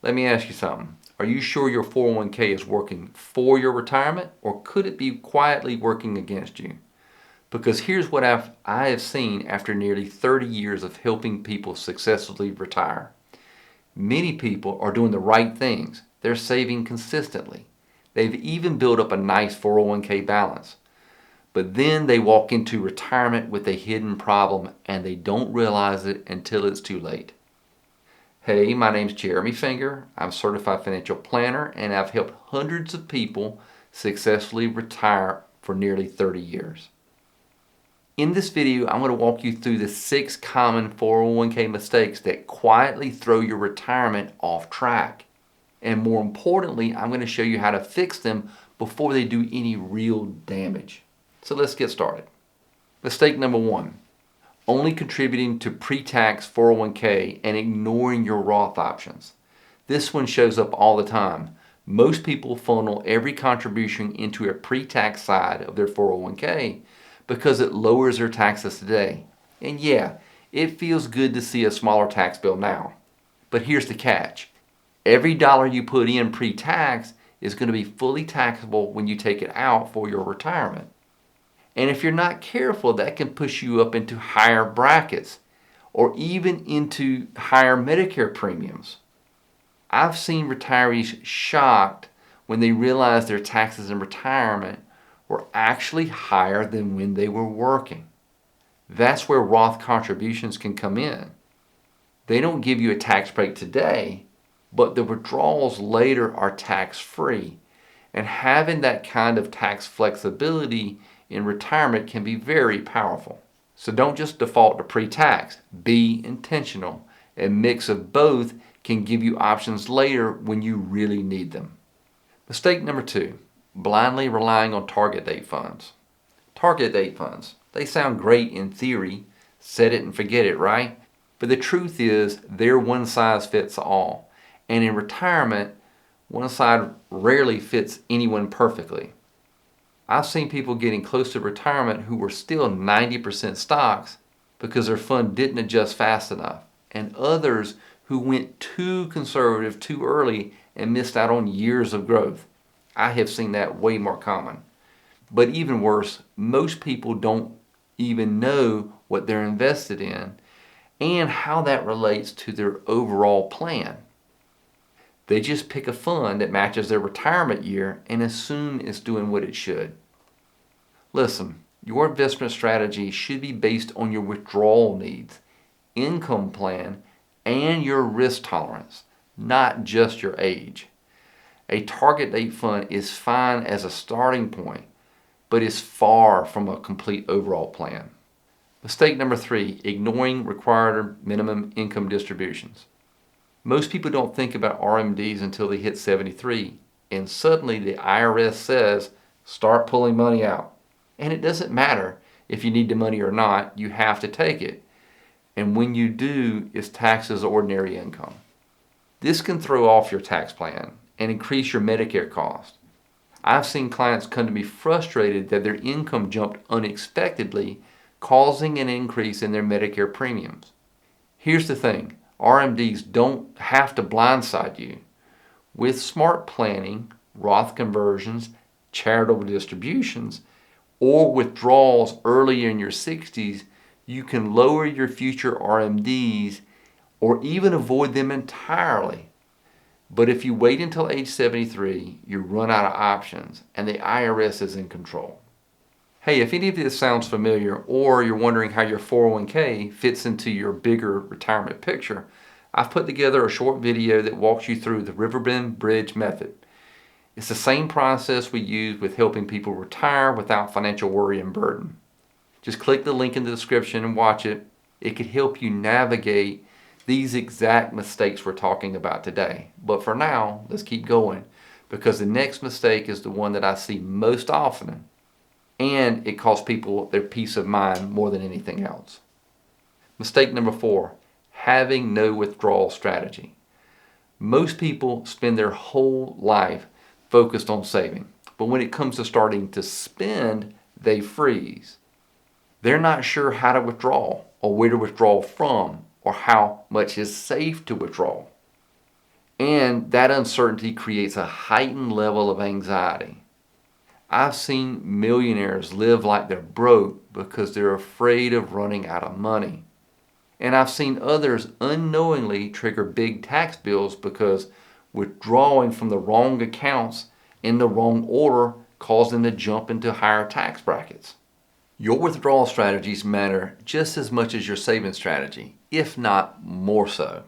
Let me ask you something. Are you sure your 401k is working for your retirement, or could it be quietly working against you? Because here's what I have seen after nearly 30 years of helping people successfully retire. Many people are doing the right things. They're saving consistently. They've even built up a nice 401k balance. But then they walk into retirement with a hidden problem and they don't realize it until it's too late. Hey, my name's Jeremy Finger. I'm a certified financial planner and I've helped hundreds of people successfully retire for nearly 30 years. In this video, I'm going to walk you through the 6 common 401k mistakes that quietly throw your retirement off track. And more importantly, I'm going to show you how to fix them before they do any real damage. So let's get started. Mistake number 1, only contributing to pre-tax 401k and ignoring your Roth options. This one shows up all the time. Most people funnel every contribution into a pre-tax side of their 401k because it lowers their taxes today. And yeah, it feels good to see a smaller tax bill now. But here's the catch. Every dollar you put in pre-tax is going to be fully taxable when you take it out for your retirement. And if you're not careful, that can push you up into higher brackets or even into higher Medicare premiums. I've seen retirees shocked when they realize their taxes in retirement were actually higher than when they were working. That's where Roth contributions can come in. They don't give you a tax break today, but the withdrawals later are tax-free. And having that kind of tax flexibility in retirement can be very powerful. So don't just default to pre-tax. Be intentional. A mix of both can give you options later when you really need them. Mistake number 2, blindly relying on target date funds. Target date funds, they sound great in theory. Set it and forget it, right? But the truth is they're one size fits all. And in retirement, one size rarely fits anyone perfectly. I've seen people getting close to retirement who were still 90% stocks because their fund didn't adjust fast enough, and others who went too conservative too early and missed out on years of growth. I have seen that way more common. But even worse, most people don't even know what they're invested in and how that relates to their overall plan. They just pick a fund that matches their retirement year and assume it's doing what it should. Listen, your investment strategy should be based on your withdrawal needs, income plan, and your risk tolerance, not just your age. A target date fund is fine as a starting point, but is far from a complete overall plan. Mistake number 3, ignoring required minimum income distributions. Most people don't think about RMDs until they hit 73, and suddenly the IRS says, start pulling money out. And it doesn't matter if you need the money or not, you have to take it. And when you do, it's taxed as ordinary income. This can throw off your tax plan and increase your Medicare cost. I've seen clients come to me frustrated that their income jumped unexpectedly, causing an increase in their Medicare premiums. Here's the thing. RMDs don't have to blindside you. With smart planning, Roth conversions, charitable distributions, or withdrawals earlier in your 60s, you can lower your future RMDs or even avoid them entirely. But if you wait until age 73, you run out of options and the IRS is in control. Hey, if any of this sounds familiar or you're wondering how your 401k fits into your bigger retirement picture, I've put together a short video that walks you through the Riverbend Bridge method. It's the same process we use with helping people retire without financial worry and burden. Just click the link in the description and watch it. It could help you navigate these exact mistakes we're talking about today. But for now, let's keep going because the next mistake is the one that I see most often, and it costs people their peace of mind more than anything else. Mistake number 4, having no withdrawal strategy. Most people spend their whole life focused on saving, but when it comes to starting to spend, they freeze. They're not sure how to withdraw or where to withdraw from or how much is safe to withdraw. And that uncertainty creates a heightened level of anxiety. I've seen millionaires live like they're broke because they're afraid of running out of money. And I've seen others unknowingly trigger big tax bills because withdrawing from the wrong accounts in the wrong order caused them to jump into higher tax brackets. Your withdrawal strategies matter just as much as your saving strategy, if not more so.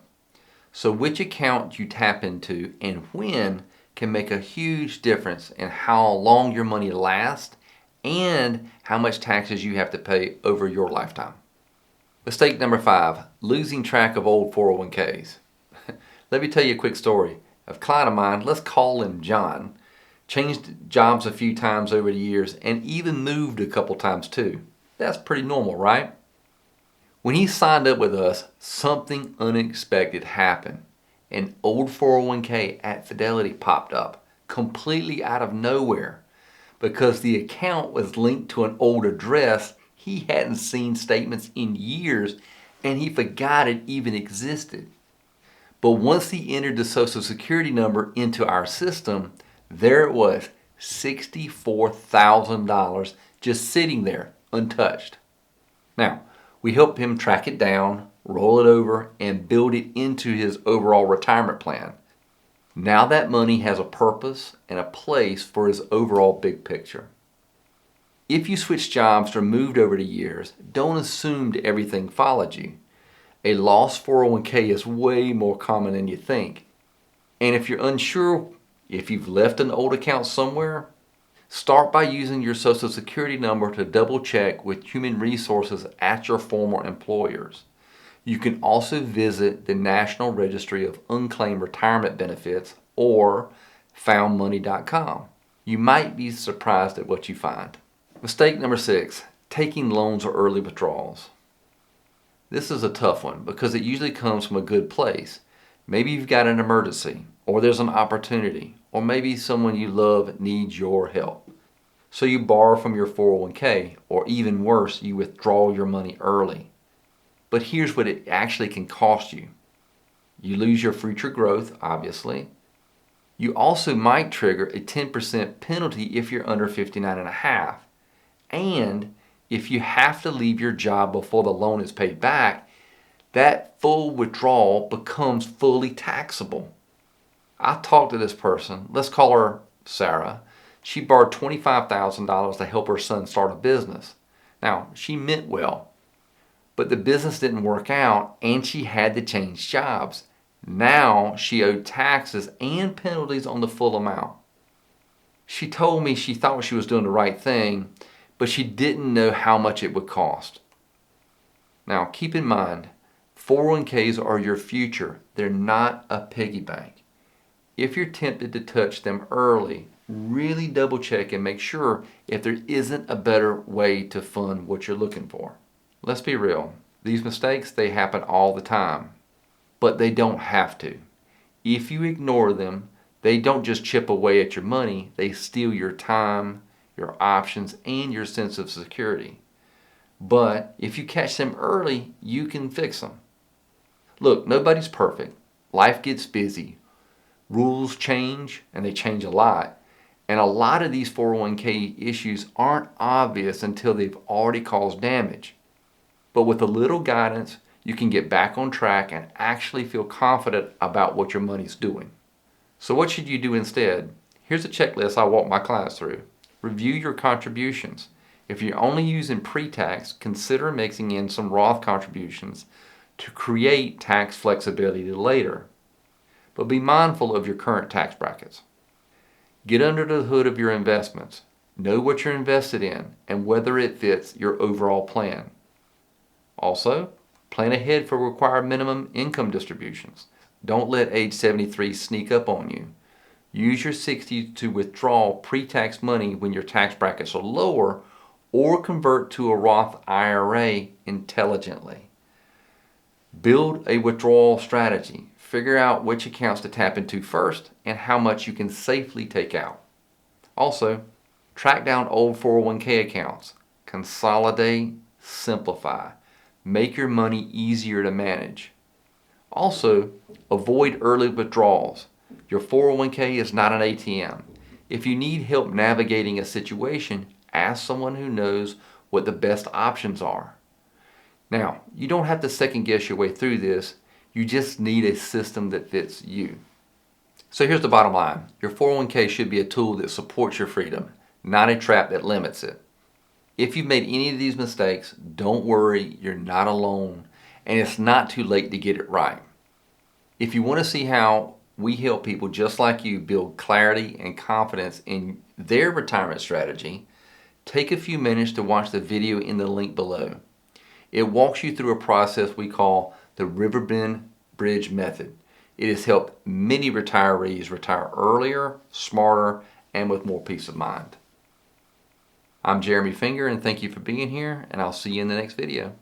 So which account you tap into and when can make a huge difference in how long your money lasts and how much taxes you have to pay over your lifetime. Mistake number 5, losing track of old 401ks. Let me tell you a quick story. A client of mine, let's call him John, changed jobs a few times over the years and even moved a couple times too. That's pretty normal, right? When he signed up with us, something unexpected happened. An old 401k at Fidelity popped up, completely out of nowhere. Because the account was linked to an old address, he hadn't seen statements in years and he forgot it even existed. But once he entered the Social Security number into our system, there it was, $64,000 just sitting there, untouched. Now, we helped him track it down, roll it over, and build it into his overall retirement plan. Now that money has a purpose and a place for his overall big picture. If you switched jobs or moved over the years, don't assume that everything followed you. A lost 401k is way more common than you think. And if you're unsure if you've left an old account somewhere, start by using your Social Security number to double check with human resources at your former employers. You can also visit the National Registry of Unclaimed Retirement Benefits or foundmoney.com. You might be surprised at what you find. Mistake number 6, taking loans or early withdrawals. This is a tough one because it usually comes from a good place. Maybe you've got an emergency, or there's an opportunity, or maybe someone you love needs your help. So you borrow from your 401k, or even worse, you withdraw your money early. But here's what it actually can cost you. You lose your future growth, obviously. You also might trigger a 10% penalty if you're under 59 and a half. And if you have to leave your job before the loan is paid back, that full withdrawal becomes fully taxable. I talked to this person, let's call her Sarah. She borrowed $25,000 to help her son start a business. Now, she meant well, but the business didn't work out and she had to change jobs. Now she owed taxes and penalties on the full amount. She told me she thought she was doing the right thing, but she didn't know how much it would cost. Now, keep in mind, 401ks are your future. They're not a piggy bank. If you're tempted to touch them early, really double check and make sure if there isn't a better way to fund what you're looking for. Let's be real. These mistakes, they happen all the time, but they don't have to. If you ignore them, they don't just chip away at your money, they steal your time, your options, and your sense of security. But if you catch them early, you can fix them. Look, nobody's perfect. Life gets busy. Rules change, and they change a lot. And a lot of these 401k issues aren't obvious until they've already caused damage. But with a little guidance, you can get back on track and actually feel confident about what your money's doing. So what should you do instead? Here's a checklist I walk my clients through. Review your contributions. If you're only using pre-tax, consider mixing in some Roth contributions to create tax flexibility later. But be mindful of your current tax brackets. Get under the hood of your investments. Know what you're invested in and whether it fits your overall plan. Also, plan ahead for required minimum income distributions. Don't let age 73 sneak up on you. Use your 60s to withdraw pre-tax money when your tax brackets are lower or convert to a Roth IRA intelligently. Build a withdrawal strategy. Figure out which accounts to tap into first and how much you can safely take out. Also, track down old 401k accounts. Consolidate, simplify. Make your money easier to manage. Also, avoid early withdrawals. Your 401k is not an ATM. If you need help navigating a situation, ask someone who knows what the best options are. Now, you don't have to second guess your way through this. You just need a system that fits you. So here's the bottom line. Your 401k should be a tool that supports your freedom, not a trap that limits it. If you've made any of these mistakes, don't worry, you're not alone, and it's not too late to get it right. If you want to see how we help people just like you build clarity and confidence in their retirement strategy, take a few minutes to watch the video in the link below. It walks you through a process we call the Riverbend Bridge Method. It has helped many retirees retire earlier, smarter, and with more peace of mind. I'm Jeremy Finger, and thank you for being here, and I'll see you in the next video.